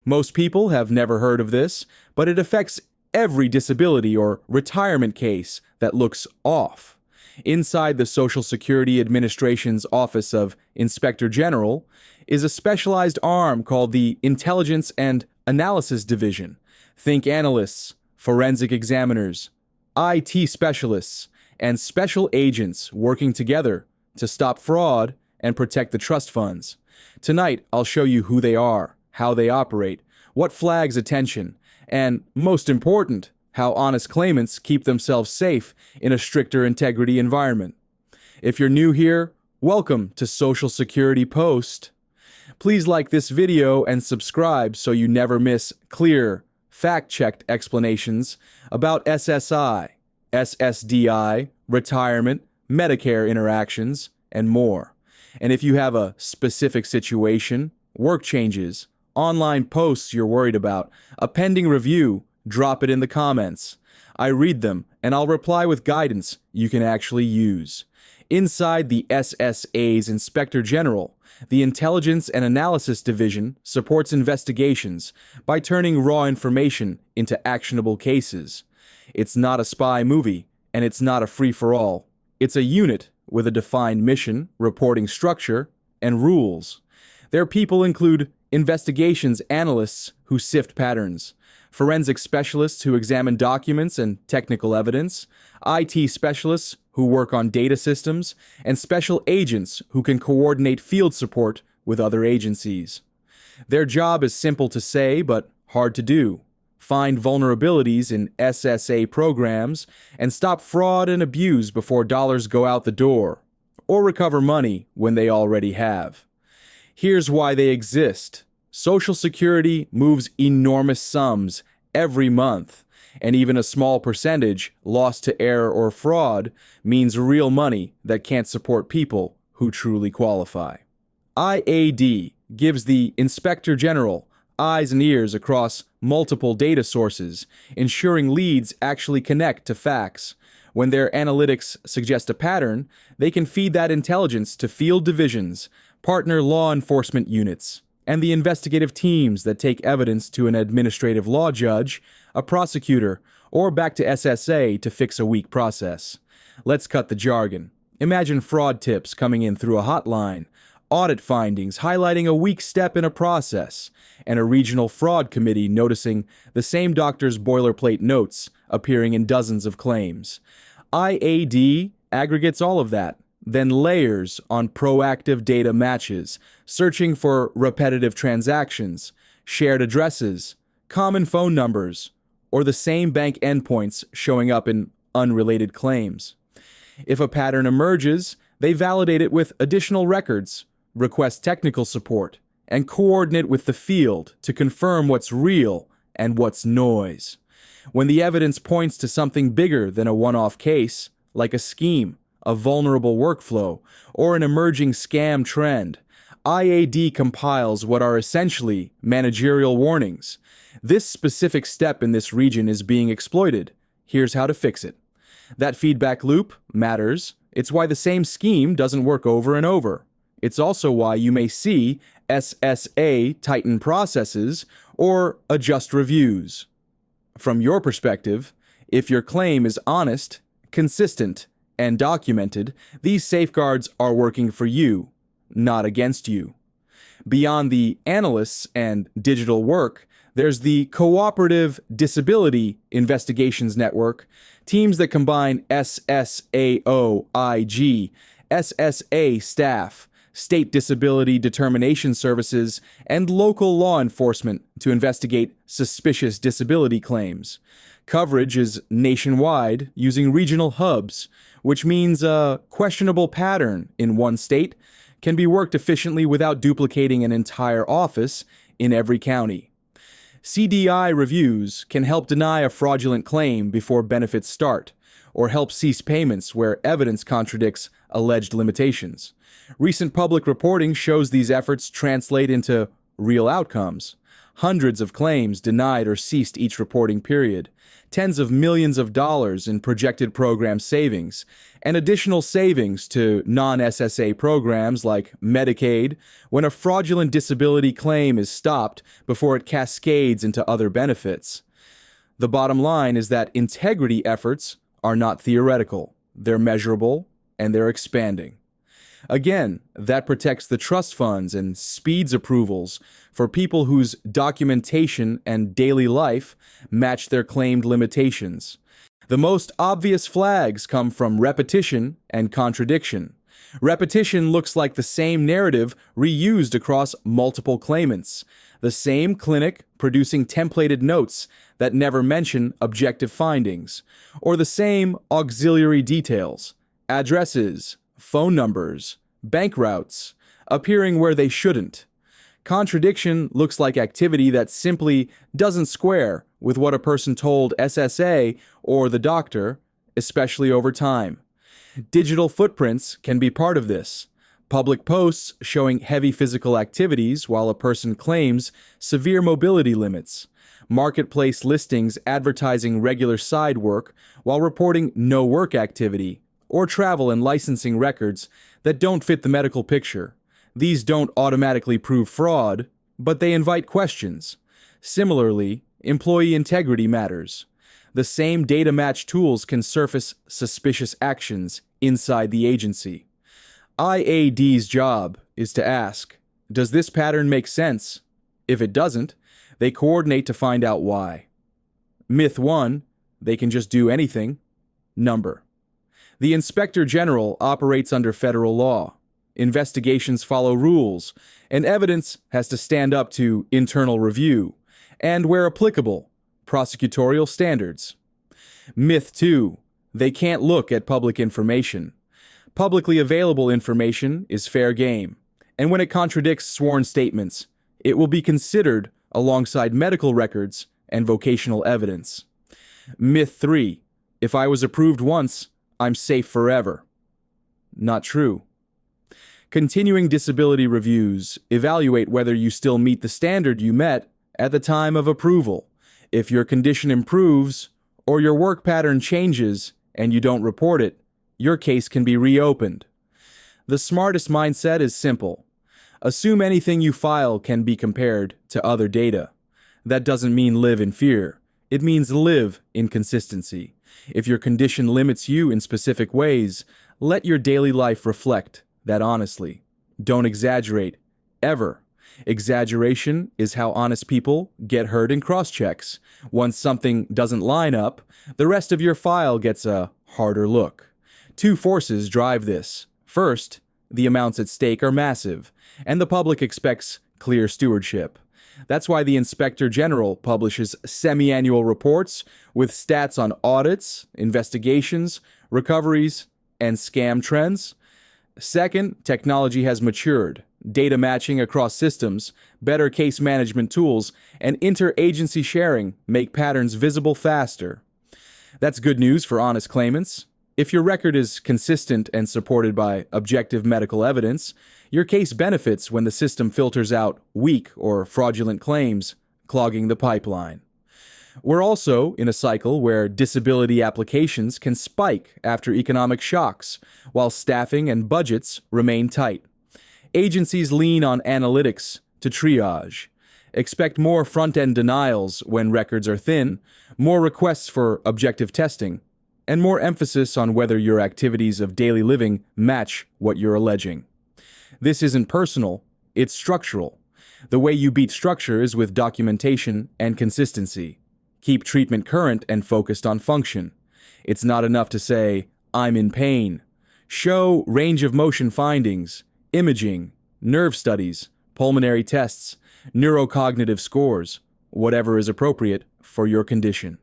Most people have never heard of this, but it affects every disability or retirement case that looks off. Inside the Social Security Administration's Office of Inspector General is a specialized arm called the Intelligence and Analysis Division. Think analysts, forensic examiners, IT specialists, and special agents working together to stop fraud and protect the trust funds. Tonight, I'll show you who they are, how they operate, what flags attention, and, most important, how honest claimants keep themselves safe in a stricter integrity environment. If you're new here, welcome to Social Security Post. Please like this video and subscribe so you never miss clear, fact-checked explanations about SSI, SSDI, retirement, Medicare interactions, and more. And if you have a specific situation, work changes, online posts you're worried about, a pending review, drop it in the comments. I read them, and I'll reply with guidance you can actually use. Inside the SSA's Inspector General, the Intelligence and Analysis Division supports investigations by turning raw information into actionable cases. It's not a spy movie, and it's not a free-for-all. It's a unit with a defined mission, reporting structure, and rules. Their people include investigations analysts who sift patterns, forensic specialists who examine documents and technical evidence, IT specialists who work on data systems, and special agents who can coordinate field support with other agencies. Their job is simple to say but hard to do. Find vulnerabilities in SSA programs and stop fraud and abuse before dollars go out the door, or recover money when they already have. Here's why they exist. Social Security moves enormous sums every month, and even a small percentage lost to error or fraud means real money that can't support people who truly qualify. IAD gives the Inspector General eyes and ears across multiple data sources, ensuring leads actually connect to facts. When their analytics suggest a pattern, they can feed that intelligence to field divisions, partner law enforcement units, and the investigative teams that take evidence to an administrative law judge, a prosecutor, or back to SSA to fix a weak process. Let's cut the jargon. Imagine fraud tips coming in through a hotline, audit findings highlighting a weak step in a process, and a regional fraud committee noticing the same doctor's boilerplate notes appearing in dozens of claims. IAD aggregates all of that, then layers on proactive data matches, searching for repetitive transactions, shared addresses, common phone numbers, or the same bank endpoints showing up in unrelated claims. If a pattern emerges, they validate it with additional records, request technical support, and coordinate with the field to confirm what's real and what's noise. When the evidence points to something bigger than a one-off case, like a scheme, a vulnerable workflow, or an emerging scam trend, IAD compiles what are essentially managerial warnings. This specific step in this region is being exploited. Here's how to fix it. That feedback loop matters. It's why the same scheme doesn't work over and over. It's also why you may see SSA tighten processes or adjust reviews. From your perspective, if your claim is honest, consistent, and documented, these safeguards are working for you, not against you. Beyond the analysts and digital work, there's the Cooperative Disability Investigations Network, teams that combine SSAOIG, SSA staff, state disability determination services, and local law enforcement to investigate suspicious disability claims. Coverage is nationwide using regional hubs, which means a questionable pattern in one state can be worked efficiently without duplicating an entire office in every county. CDI reviews can help deny a fraudulent claim before benefits start, or help cease payments where evidence contradicts alleged limitations. Recent public reporting shows these efforts translate into real outcomes. hundreds of claims denied or ceased each reporting period, tens of millions of dollars in projected program savings, and additional savings to non-SSA programs like Medicaid when a fraudulent disability claim is stopped before it cascades into other benefits. The bottom line is that integrity efforts are not theoretical. They're measurable, and they're expanding. Again, that protects the trust funds and speeds approvals for people whose documentation and daily life match their claimed limitations. The most obvious flags come from repetition and contradiction. Repetition looks like the same narrative reused across multiple claimants, the same clinic producing templated notes that never mention objective findings, or the same auxiliary details, addresses, phone numbers, bank routes, appearing where they shouldn't. Contradiction looks like activity that simply doesn't square with what a person told SSA or the doctor, especially over time. Digital footprints can be part of this. Public posts showing heavy physical activities while a person claims severe mobility limits. Marketplace listings advertising regular side work while reporting no work activity, or travel and licensing records that don't fit the medical picture. These don't automatically prove fraud, but they invite questions. Similarly, employee integrity matters. The same data match tools can surface suspicious actions inside the agency. IAD's job is to ask, does this pattern make sense? If it doesn't, they coordinate to find out why. Myth 1, they can just do anything. Number. The Inspector General operates under federal law. Investigations follow rules, and evidence has to stand up to internal review, and where applicable, prosecutorial standards. Myth 2, they can't look at public information. Publicly available information is fair game, and when it contradicts sworn statements, it will be considered alongside medical records and vocational evidence. Myth 3, if I was approved once, I'm safe forever. Not true. Continuing disability reviews evaluate whether you still meet the standard you met at the time of approval. If your condition improves or your work pattern changes and you don't report it, your case can be reopened. The smartest mindset is simple. Assume anything you file can be compared to other data. That doesn't mean live in fear. It means live in consistency. If your condition limits you in specific ways, let your daily life reflect that honestly. Don't exaggerate, ever. Exaggeration is how honest people get hurt in cross-checks. Once something doesn't line up, the rest of your file gets a harder look. Two forces drive this. First, the amounts at stake are massive, and the public expects clear stewardship. That's why the Inspector General publishes semi-annual reports with stats on audits, investigations, recoveries, and scam trends. Second, technology has matured. Data matching across systems, better case management tools, and interagency sharing make patterns visible faster. That's good news for honest claimants. If your record is consistent and supported by objective medical evidence, your case benefits when the system filters out weak or fraudulent claims, clogging the pipeline. We're also in a cycle where disability applications can spike after economic shocks, while staffing and budgets remain tight. Agencies lean on analytics to triage. Expect more front-end denials when records are thin, more requests for objective testing, and more emphasis on whether your activities of daily living match what you're alleging. This isn't personal, it's structural. The way you beat structure is with documentation and consistency. Keep treatment current and focused on function. It's not enough to say, I'm in pain. Show range of motion findings, imaging, nerve studies, pulmonary tests, neurocognitive scores, whatever is appropriate for your condition.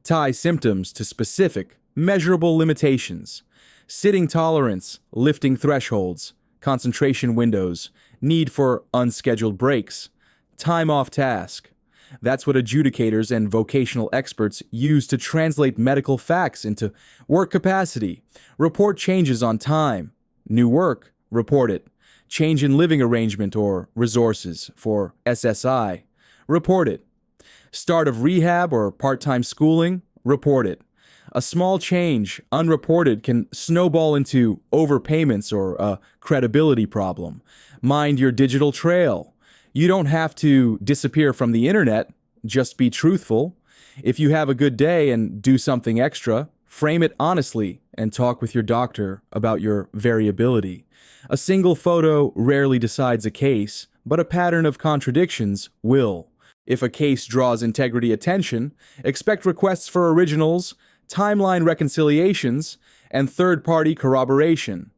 Tie symptoms to specific, measurable limitations. Sitting tolerance, lifting thresholds, concentration windows, need for unscheduled breaks, time off task. That's what adjudicators and vocational experts use to translate medical facts into work capacity. Report changes on time. New work, report it. Change in living arrangement or resources for SSI. Report it. Start of rehab or part-time schooling? Report it. A small change, unreported, can snowball into overpayments or a credibility problem. Mind your digital trail. You don't have to disappear from the internet, just be truthful. If you have a good day and do something extra, frame it honestly and talk with your doctor about your variability. A single photo rarely decides a case, but a pattern of contradictions will. If a case draws integrity attention, expect requests for originals, timeline reconciliations, and third-party corroboration.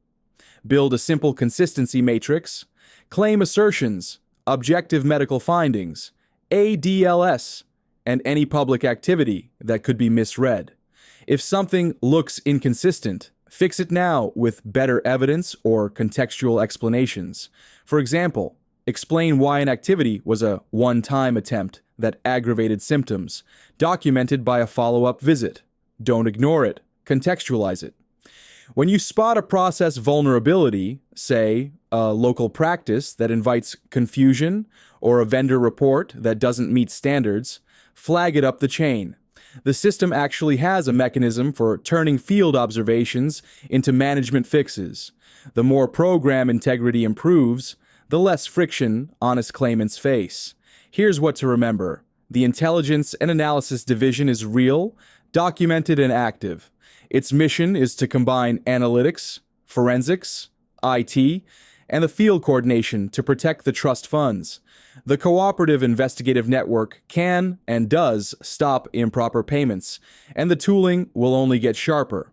Build a simple consistency matrix, claim assertions, objective medical findings, ADLS, and any public activity that could be misread. If something looks inconsistent, fix it now with better evidence or contextual explanations. For example, explain why an activity was a one-time attempt that aggravated symptoms, documented by a follow-up visit. Don't ignore it. Contextualize it. When you spot a process vulnerability, say a local practice that invites confusion or a vendor report that doesn't meet standards, flag it up the chain. The system actually has a mechanism for turning field observations into management fixes. The more program integrity improves, the less friction honest claimants face. Here's what to remember. The Intelligence and Analysis Division is real, documented, and active. Its mission is to combine analytics, forensics, IT, and the field coordination to protect the trust funds. The Cooperative Investigative Network can and does stop improper payments, and the tooling will only get sharper.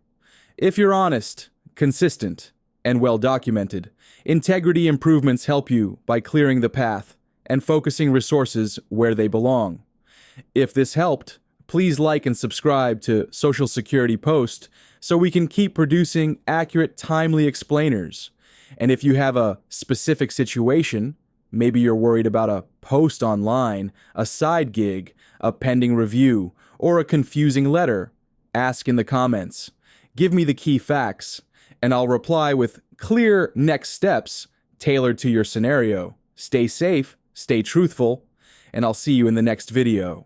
If you're honest, consistent, and well documented, integrity improvements help you by clearing the path and focusing resources where they belong. If this helped, please like and subscribe to Social Security Post so we can keep producing accurate, timely explainers. And if you have a specific situation, maybe you're worried about a post online, a side gig, a pending review, or a confusing letter, ask in the comments. Give me the key facts, and I'll reply with clear next steps tailored to your scenario. Stay safe, stay truthful, and I'll see you in the next video.